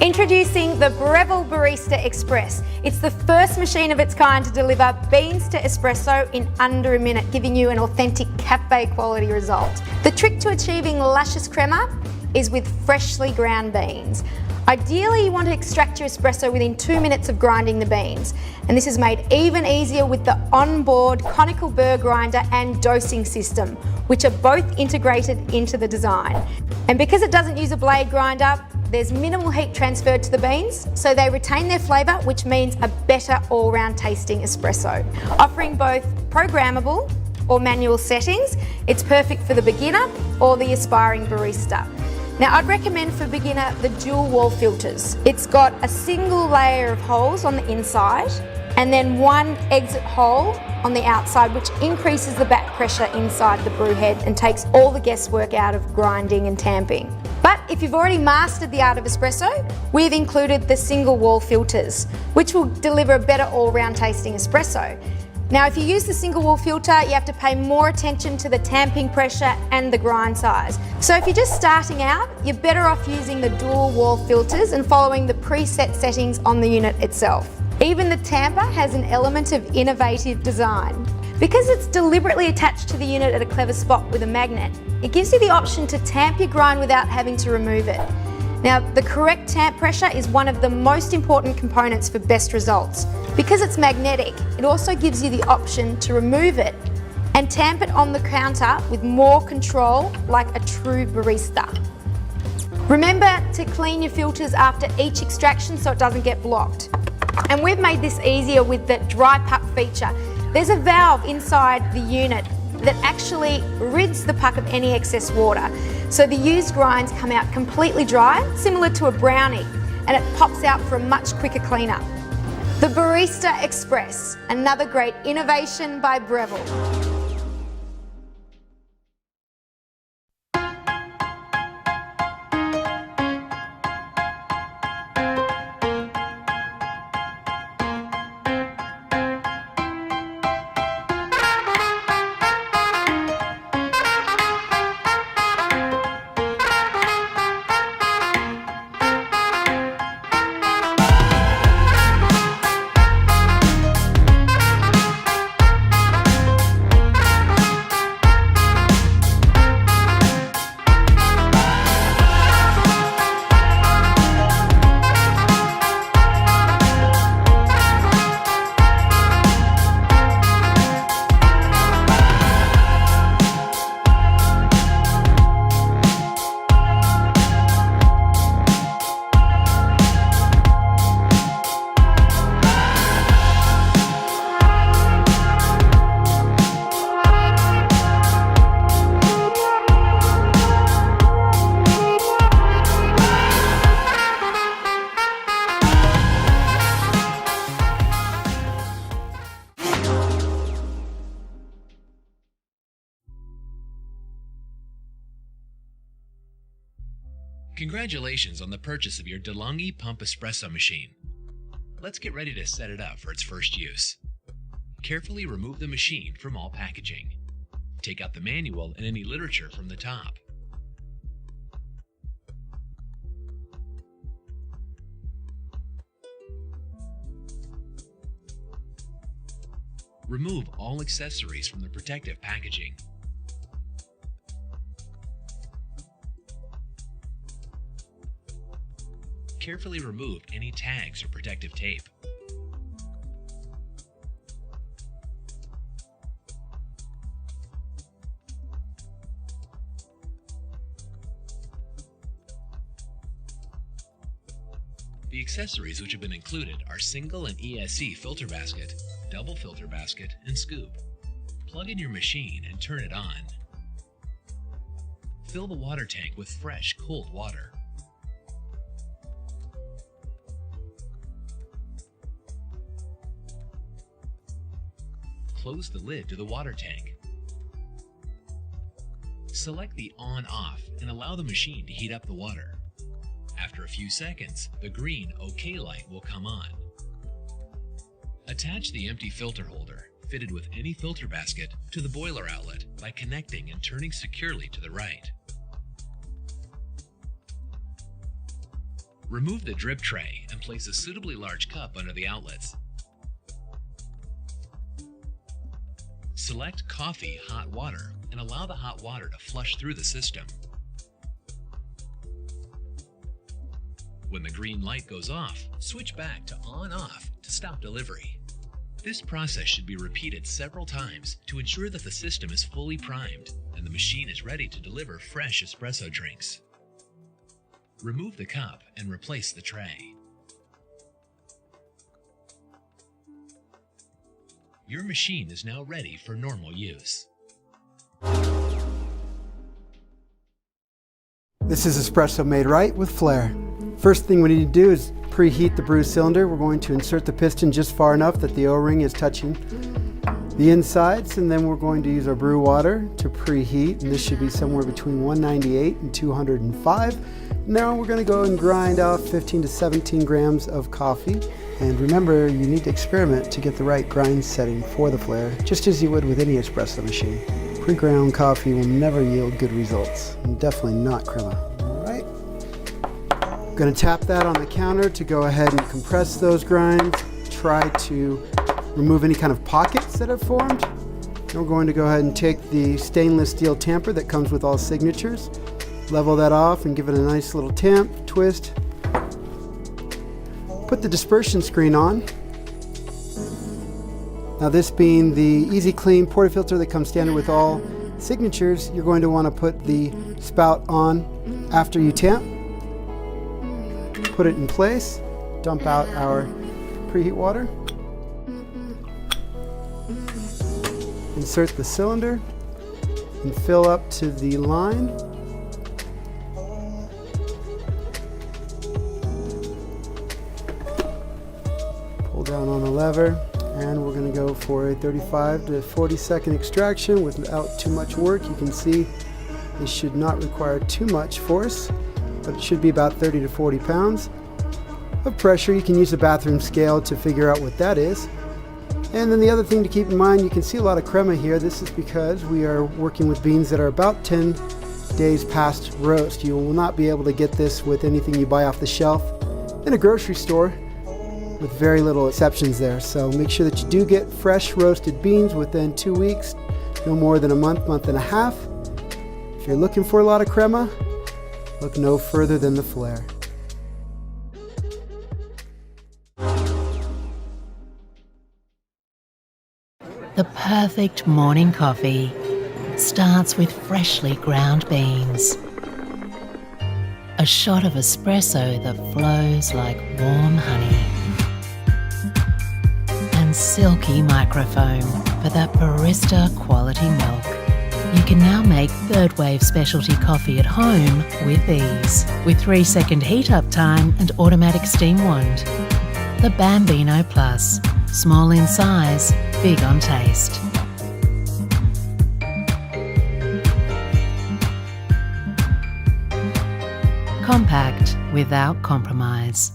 Introducing the Breville Barista Express. It's the first machine of its kind to deliver beans to espresso in under a minute, giving you an authentic cafe quality result. The trick to achieving luscious crema is with freshly ground beans. Ideally, you want to extract your espresso within 2 minutes of grinding the beans. And this is made even easier with the onboard conical burr grinder and dosing system, which are both integrated into the design. And because it doesn't use a blade grinder, there's minimal heat transferred to the beans, so they retain their flavour, which means a better all-round tasting espresso. Offering both programmable or manual settings, it's perfect for the beginner or the aspiring barista. Now, I'd recommend for beginner the dual wall filters. It's got a single layer of holes on the inside and then one exit hole on the outside, which increases the back pressure inside the brew head and takes all the guesswork out of grinding and tamping. But if you've already mastered the art of espresso, we've included the single wall filters, which will deliver a better all-round tasting espresso. Now, if you use the single wall filter, you have to pay more attention to the tamping pressure and the grind size. So if you're just starting out, you're better off using the dual wall filters and following the preset settings on the unit itself. Even the tamper has an element of innovative design. Because it's deliberately attached to the unit at a clever spot with a magnet, it gives you the option to tamp your grind without having to remove it. Now, the correct tamp pressure is one of the most important components for best results. Because it's magnetic, it also gives you the option to remove it and tamp it on the counter with more control, like a true barista. Remember to clean your filters after each extraction so it doesn't get blocked. And we've made this easier with the dry puck feature. There's a valve inside the unit that actually rids the puck of any excess water. So the used grinds come out completely dry, similar to a brownie, and it pops out for a much quicker cleanup. The Barista Express, another great innovation by Breville. Congratulations on the purchase of your DeLonghi Pump Espresso machine. Let's get ready to set it up for its first use. Carefully remove the machine from all packaging. Take out the manual and any literature from the top. Remove all accessories from the protective packaging. Carefully remove any tags or protective tape. The accessories which have been included are single and ESC filter basket, double filter basket, and scoop. Plug in your machine and turn it on. Fill the water tank with fresh, cold water. Close the lid to the water tank. Select the on-off and allow the machine to heat up the water. After a few seconds, the green OK light will come on. Attach the empty filter holder, fitted with any filter basket, to the boiler outlet by connecting and turning securely to the right. Remove the drip tray and place a suitably large cup under the outlets. Select Coffee Hot Water and allow the hot water to flush through the system. When the green light goes off, switch back to On/Off to stop delivery. This process should be repeated several times to ensure that the system is fully primed and the machine is ready to deliver fresh espresso drinks. Remove the cup and replace the tray. Your machine is now ready for normal use. This is espresso made right with flair. First thing we need to do is preheat the brew cylinder. We're going to insert the piston just far enough that the O-ring is touching the insides, and then we're going to use our brew water to preheat, and this should be somewhere between 198 and 205. Now we're going to go and grind out 15 to 17 grams of coffee. And remember, you need to experiment to get the right grind setting for the flair, just as you would with any espresso machine. Pre-ground coffee will never yield good results, and definitely not crema. All right. I'm going to tap that on the counter to go ahead and compress those grinds. Try to remove any kind of pockets that have formed. And we're going to go ahead and take the stainless steel tamper that comes with all signatures, level that off and give it a nice little tamp, twist. Put the dispersion screen on. Now, this being the Easy Clean portafilter that comes standard with all signatures, you're going to want to put the spout on after you tamp. Put it in place, dump out our preheat water. Insert the cylinder and fill up to the line. Pull down on the lever, and we're going to go for a 35 to 40 second extraction without too much work. You can see this should not require too much force, but it should be about 30 to 40 pounds of pressure. You can use a bathroom scale to figure out what that is. And then the other thing to keep in mind, you can see a lot of crema here. This is because we are working with beans that are about 10 days past roast. You will not be able to get this with anything you buy off the shelf in a grocery store, with very little exceptions there. So make sure that you do get fresh roasted beans within 2 weeks, no more than a month, month and a half. If you're looking for a lot of crema, look no further than the flair. The perfect morning coffee starts with freshly ground beans. A shot of espresso that flows like warm honey. And silky microfoam for that barista quality milk. You can now make third wave specialty coffee at home with ease, with 3-second heat up time and automatic steam wand. The Bambino Plus, small in size, big on taste. Compact without compromise.